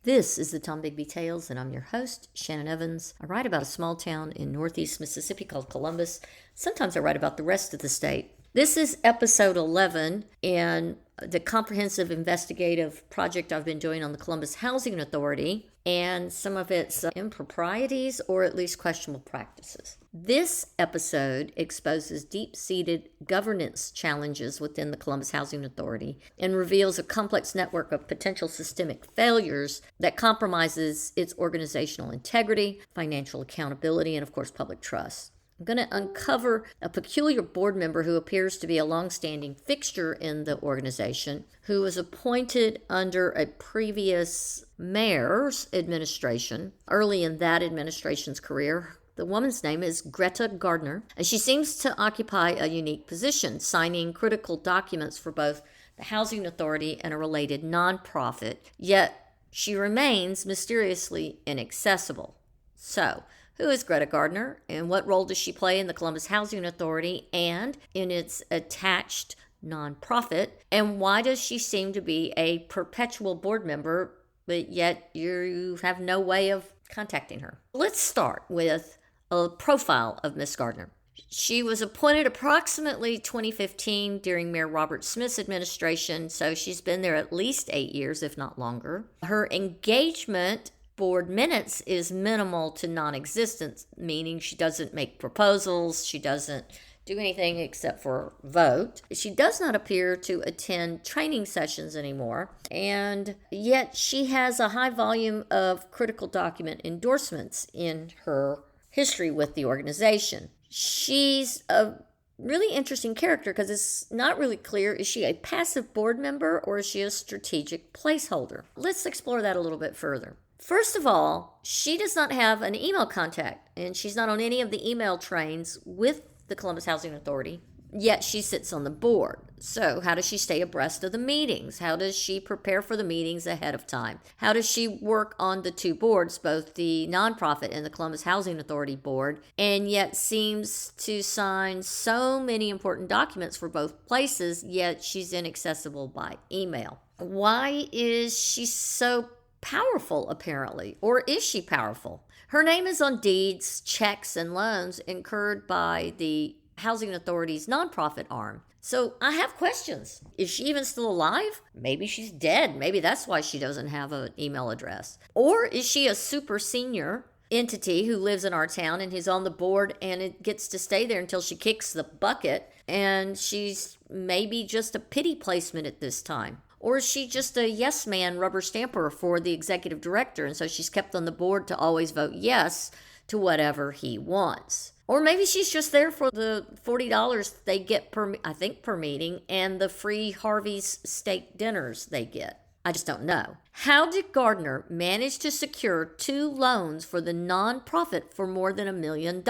This is the Tom Bigby Tales, and I'm your host, Shannon Evans. I write about a small town in northeast Mississippi called Columbus. Sometimes I write about the rest of the state. This is episode 11 in the comprehensive investigative project I've been doing on the Columbus Housing Authority and some of its improprieties or at least questionable practices. This episode exposes deep-seated governance challenges within the Columbus Housing Authority and reveals a complex network of potential systemic failures that compromises its organizational integrity, financial accountability, and of course public trust. I'm going to uncover a peculiar board member who appears to be a longstanding fixture in the organization, who was appointed under a previous mayor's administration. Early in that administration's career, the woman's name is Greta Gardner, and she seems to occupy a unique position, signing critical documents for both the Housing Authority and a related nonprofit, yet she remains mysteriously inaccessible. So, who is Greta Gardner, and what role does she play in the Columbus Housing Authority and in its attached nonprofit? And why does she seem to be a perpetual board member, but yet you have no way of contacting her? Let's start with a profile of Miss Gardner. She was appointed approximately 2015 during Mayor Robert Smith's administration, so she's been there at least 8 years, if not longer. Her engagement board minutes is minimal to non-existent, meaning she doesn't make proposals, she doesn't do anything except for vote. She does not appear to attend training sessions anymore, and yet she has a high volume of critical document endorsements in her history with the organization. She's a really interesting character because it's not really clear, is she a passive board member or is she a strategic placeholder? Let's explore that a little bit further. First of all, she does not have an email contact, and she's not on any of the email trains with the Columbus Housing Authority, yet she sits on the board. So how does she stay abreast of the meetings? How does she prepare for the meetings ahead of time? How does she work on the two boards, both the nonprofit and the Columbus Housing Authority board, and yet seems to sign so many important documents for both places, yet she's inaccessible by email? Why is she so powerful, apparently? Or is she powerful? Her name is on deeds, checks, and loans incurred by the Housing Authority's nonprofit arm. So I have questions. Is she even still alive? Maybe she's dead. Maybe that's why she doesn't have an email address. Or is she a super senior entity who lives in our town and who's on the board and it gets to stay there until she kicks the bucket, and she's maybe just a pity placement at this time? Or is she just a yes man rubber stamper for the executive director, and so she's kept on the board to always vote yes to whatever he wants? Or maybe she's just there for the $40 they get per meeting and the free Harvey's steak dinners they get. I just don't know. How did Gardner manage to secure 2 loans for the nonprofit for more than $1 million?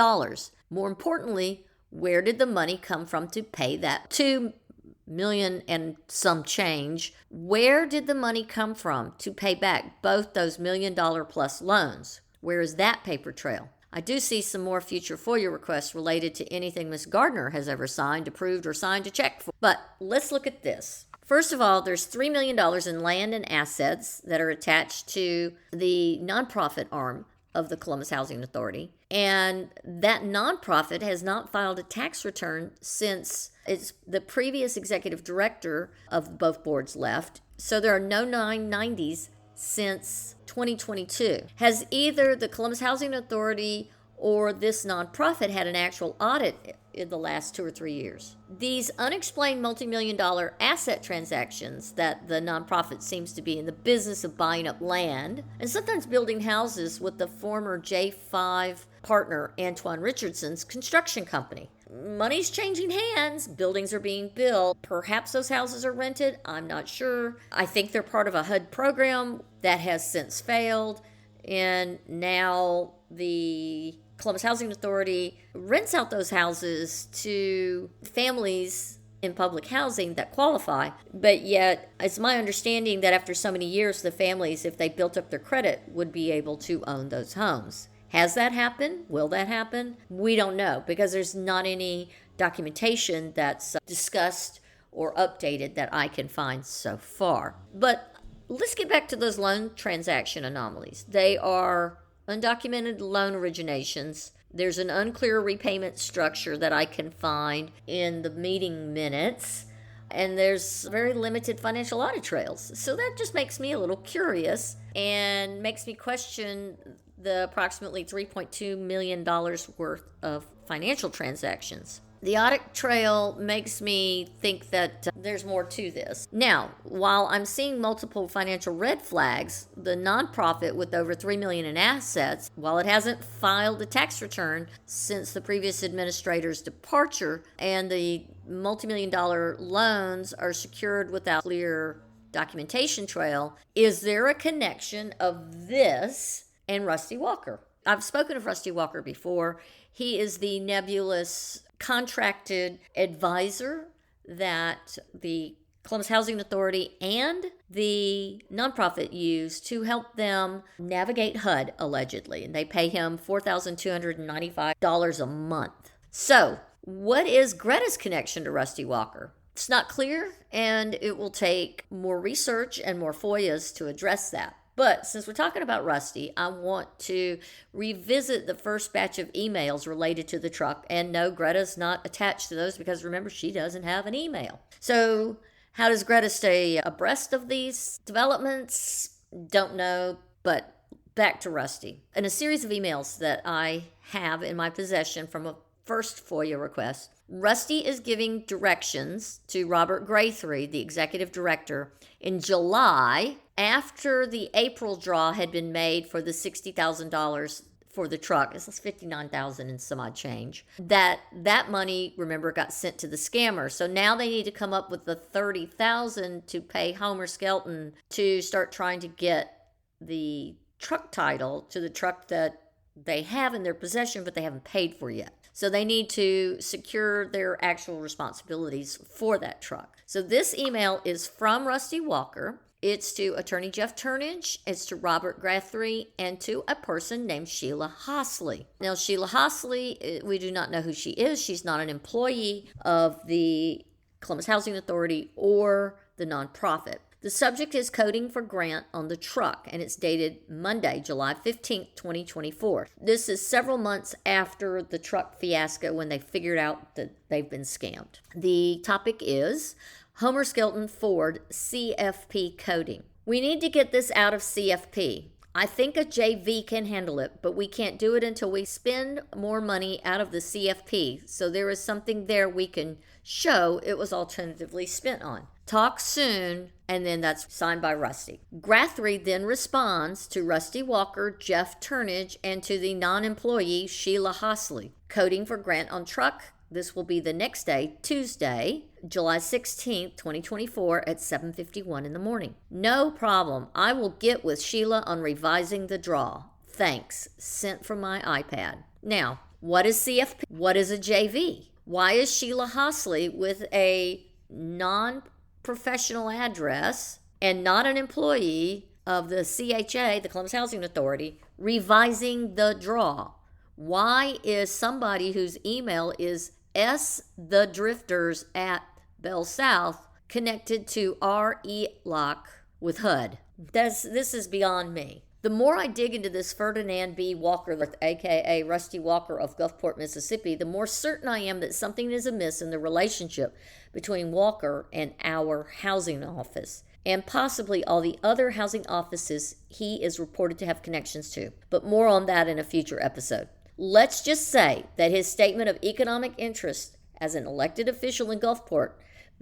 More importantly, where did the money come from to pay that $2 million and some change? Where did the money come from to pay back both those $1 million plus loans? Where is that paper trail? I do see some more future FOIA requests related to anything Ms. Gardner has ever signed, approved, or signed a check for. But let's look at this. First of all, there's $3 million in land and assets that are attached to the nonprofit arm of the Columbus Housing Authority. And that nonprofit has not filed a tax return since the previous executive director of both boards left. So there are no 990s since 2022. Has either the Columbus Housing Authority or this nonprofit had an actual audit in the last 2 or 3 years? These unexplained multi-million-dollar asset transactions that the nonprofit seems to be in the business of buying up land and sometimes building houses with the former J5 partner Antoine Richardson's construction company. Money's changing hands. Buildings are being built. Perhaps those houses are rented. I'm not sure. I think they're part of a HUD program that has since failed. And now the Columbus Housing Authority rents out those houses to families in public housing that qualify. But yet, it's my understanding that after so many years, the families, if they built up their credit, would be able to own those homes. Has that happened? Will that happen? We don't know, because there's not any documentation that's discussed or updated that I can find so far. But let's get back to those loan transaction anomalies. They are undocumented loan originations. There's an unclear repayment structure that I can find in the meeting minutes, and there's very limited financial audit trails. So that just makes me a little curious and makes me question the approximately $3.2 million worth of financial transactions. The audit trail makes me think that there's more to this. Now, while I'm seeing multiple financial red flags, the nonprofit with over $3 million in assets, while it hasn't filed a tax return since the previous administrator's departure, and the multi-million-dollar loans are secured without clear documentation trail, is there a connection of this and Rusty Walker? I've spoken of Rusty Walker before. He is the nebulous contracted advisor that the Columbus Housing Authority and the nonprofit use to help them navigate HUD, allegedly. And they pay him $4,295 a month. So, what is Greta's connection to Rusty Walker? It's not clear, and it will take more research and more FOIAs to address that. But since we're talking about Rusty, I want to revisit the first batch of emails related to the truck. And no, Greta's not attached to those because remember, she doesn't have an email. So how does Greta stay abreast of these developments? Don't know, but back to Rusty. In a series of emails that I have in my possession from a first FOIA request, Rusty is giving directions to Robert Guthrie, the executive director, in July, after the April draw had been made for the $60,000 for the truck. This is $59,000 and some odd change. That money, remember, got sent to the scammer. So now they need to come up with the $30,000 to pay Homer Skelton to start trying to get the truck title to the truck that they have in their possession, but they haven't paid for yet. So they need to secure their actual responsibilities for that truck. So this email is from Rusty Walker. It's to Attorney Jeff Turnage, it's to Robert Guthrie, and to a person named Sheila Hossley. Now, Sheila Hossley, we do not know who she is. She's not an employee of the Columbus Housing Authority or the nonprofit. The subject is coding for grant on the truck, and it's dated Monday, July 15th, 2024. This is several months after the truck fiasco when they figured out that they've been scammed. The topic is Homer Skelton Ford CFP coding. We need to get this out of CFP. I think a JV can handle it, but we can't do it until we spend more money out of the CFP. So there is something there we can show it was alternatively spent on. Talk soon, and then that's signed by Rusty. Guthrie then responds to Rusty Walker, Jeff Turnage, and to the non-employee Sheila Hossley. Coding for grant on truck. This will be the next day, Tuesday, July 16th, 2024 at 7:51 in the morning. No problem. I will get with Sheila on revising the draw. Thanks. Sent from my iPad. Now, what is CFP? What is a JV? Why is Sheila Hossley with a non-professional address and not an employee of the CHA, the Columbus Housing Authority, revising the draw? Why is somebody whose email is sthedrifters at Bell South connected to RELOC with HUD? This is beyond me. The more I dig into this Ferdinand B. Walker, aka Rusty Walker of Gulfport, Mississippi, the more certain I am that something is amiss in the relationship between Walker and our housing office, and possibly all the other housing offices he is reported to have connections to. But more on that in a future episode. Let's just say that his statement of economic interest as an elected official in Gulfport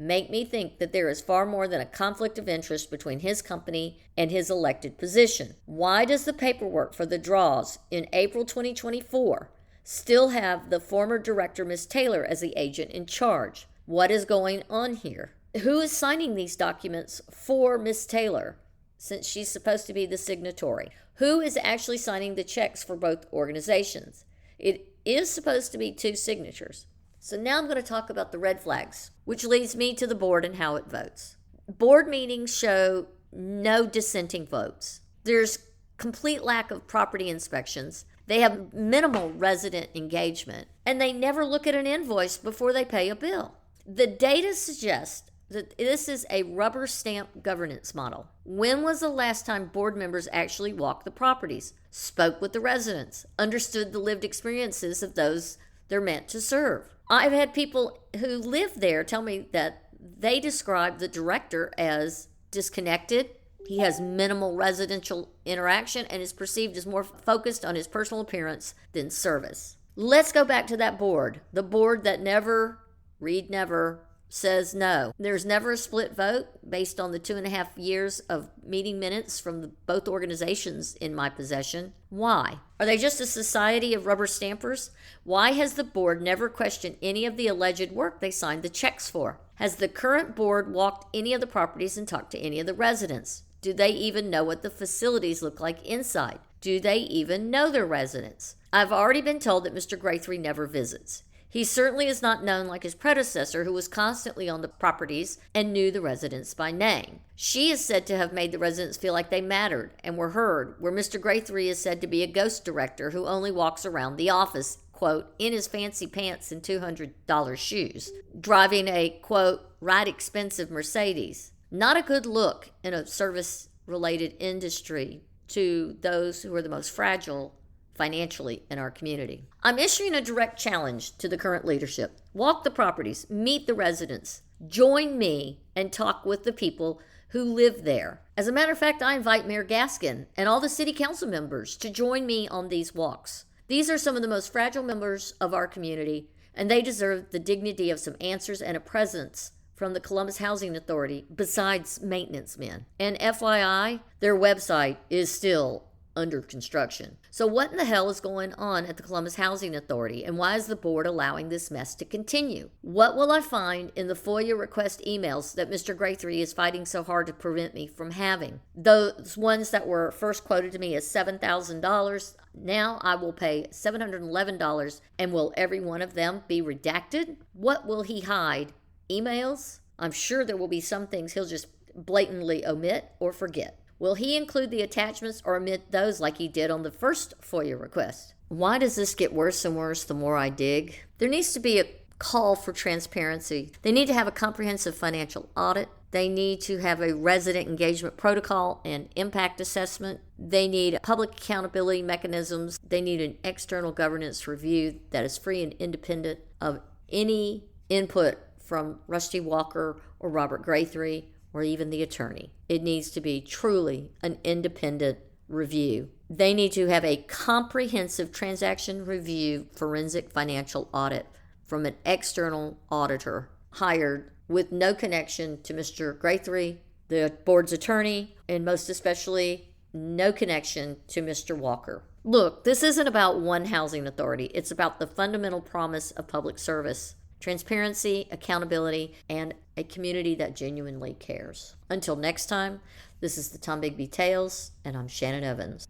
make me think that there is far more than a conflict of interest between his company and his elected position. Why does the paperwork for the draws in April 2024 still have the former director, Ms. Taylor, as the agent in charge? What is going on here? Who is signing these documents for Ms. Taylor, since she's supposed to be the signatory? Who is actually signing the checks for both organizations? It is supposed to be two signatures. So now I'm going to talk about the red flags, which leads me to the board and how it votes. Board meetings show no dissenting votes. There's complete lack of property inspections. They have minimal resident engagement, and they never look at an invoice before they pay a bill. The data suggests This is a rubber stamp governance model. When was the last time board members actually walked the properties, spoke with the residents, understood the lived experiences of those they're meant to serve? I've had people who live there tell me that they describe the director as disconnected. He has minimal residential interaction and is perceived as more focused on his personal appearance than service. Let's go back to that board. The board that never, read never, says no. There's never a split vote based on the 2.5 years of meeting minutes from both organizations in my possession. Why? Are they just a society of rubber stampers? Why has the board never questioned any of the alleged work they signed the checks for? Has the current board walked any of the properties and talked to any of the residents? Do they even know what the facilities look like inside? Do they even know their residents? I've already been told that Mr. Graythree never visits. He certainly is not known like his predecessor, who was constantly on the properties and knew the residents by name. She is said to have made the residents feel like they mattered and were heard, where Mr. Graythree is said to be a ghost director who only walks around the office, quote, in his fancy pants and $200 shoes, driving a, quote, right expensive Mercedes. Not a good look in a service-related industry to those who are the most fragile financially in our community. I'm issuing a direct challenge to the current leadership. Walk the properties, meet the residents, join me, and talk with the people who live there. As a matter of fact, I invite Mayor Gaskin and all the city council members to join me on these walks. These are some of the most fragile members of our community, and they deserve the dignity of some answers and a presence from the Columbus Housing Authority besides maintenance men. And FYI, their website is still under construction. So what in the hell is going on at the Columbus Housing Authority, and why is the board allowing this mess to continue? What will I find in the FOIA request emails that Mr. Graythree is fighting so hard to prevent me from having? Those ones that were first quoted to me as $7,000, now I will pay $711, and will every one of them be redacted? What will he hide? Emails? I'm sure there will be some things he'll just blatantly omit or forget. Will he include the attachments or omit those like he did on the first FOIA request? Why does this get worse and worse the more I dig? There needs to be a call for transparency. They need to have a comprehensive financial audit. They need to have a resident engagement protocol and impact assessment. They need public accountability mechanisms. They need an external governance review that is free and independent of any input from Rusty Walker or Robert Graythree or even the attorney. It needs to be truly an independent review. They need to have a comprehensive transaction review forensic financial audit from an external auditor hired with no connection to Mr. Graythree, the board's attorney, and most especially no connection to Mr. Walker. Look, this isn't about one housing authority. It's about the fundamental promise of public service. Transparency, accountability, and a community that genuinely cares. Until next time, this is the Tom Bigby Tales, and I'm Shannon Evans.